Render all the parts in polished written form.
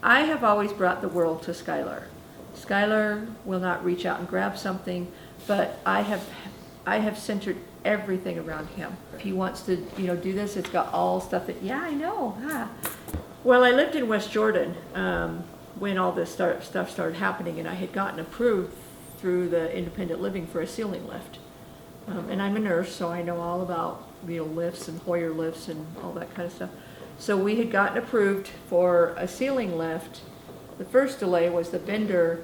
I have always brought the world to Skyller. Skyller will not reach out and grab something, but I have centered everything around him. If he wants to, do this, it's got all stuff that, yeah, I know. Huh? Well, I lived in West Jordan when all this stuff started happening, and I had gotten approved through the independent living for a ceiling lift. And I'm a nurse, so I know all about lifts and Hoyer lifts and all that kind of stuff. So we had gotten approved for a ceiling lift. The first delay was the vendor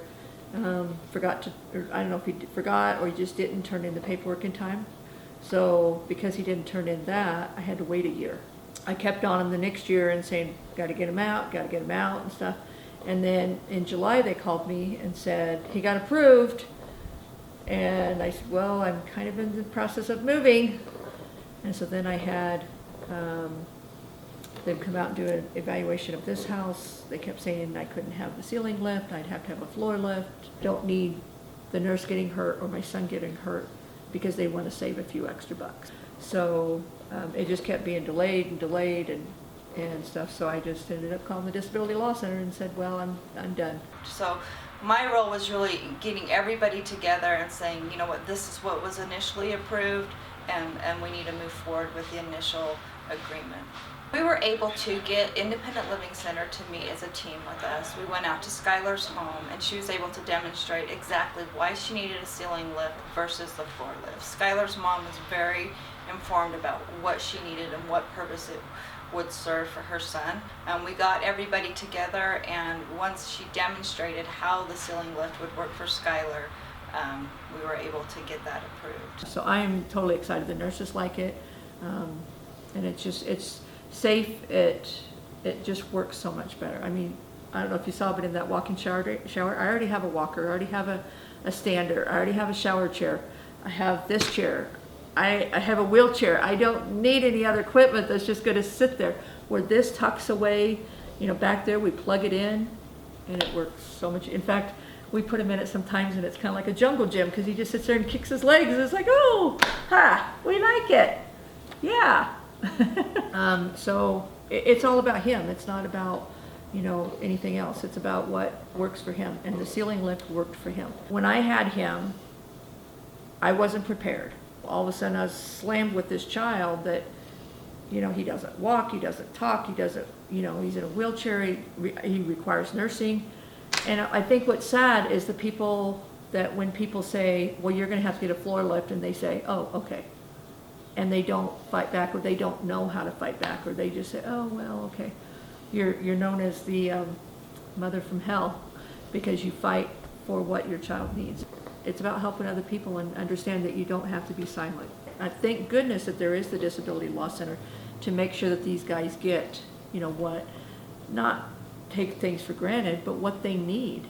forgot to, or I don't know if he forgot or he just didn't turn in the paperwork in time. So because he didn't turn in that, I had to wait a year. I kept on him the next year and saying, got to get him out and stuff. And then in July they called me and said, he got approved. And I said, well, I'm kind of in the process of moving. And so then I had them come out and do an evaluation of this house. They kept saying I couldn't have the ceiling lift, I'd have to have a floor lift. Don't need the nurse getting hurt or my son getting hurt because they want to save a few extra bucks. So it just kept being delayed and stuff. So I just ended up calling the Disability Law Center and said, well, I'm done. So my role was really getting everybody together and saying, you know what, this is what was initially approved, and we need to move forward with the initial agreement. We were able to get Independent Living Center to meet as a team with us. We went out to Skyller's home, and she was able to demonstrate exactly why she needed a ceiling lift versus the floor lift. Skyller's mom was very informed about what she needed and what purpose it would serve for her son. We got everybody together, and once she demonstrated how the ceiling lift would work for Skyller, we were able to get that approved. So I am totally excited. The nurses like it, and it's safe. It just works so much better. I mean, I don't know if you saw, but in that walk-in shower, I already have a walker. I already have a stander. I already have a shower chair. I have this chair. I have a wheelchair. I don't need any other equipment that's just going to sit there. Where this tucks away, back there, we plug it in, and it works so much. In fact, we put him in it sometimes, and it's kind of like a jungle gym because he just sits there and kicks his legs. And it's like, oh, ha, we like it. Yeah. So it's all about him. It's not about, anything else. It's about what works for him. And the ceiling lift worked for him. When I had him, I wasn't prepared. All of a sudden I was slammed with this child that, he doesn't walk, he doesn't talk, he doesn't, he's in a wheelchair, he requires nursing. And I think what's sad is the people that when people say, well, you're going to have to get a floor lift, and they say, oh, okay. And they don't fight back, or they don't know how to fight back, or they just say, oh, well, okay. You're known as the mother from hell because you fight for what your child needs. It's about helping other people and understand that you don't have to be silent. I thank goodness that there is the Disability Law Center to make sure that these guys get, what, not take things for granted, but what they need,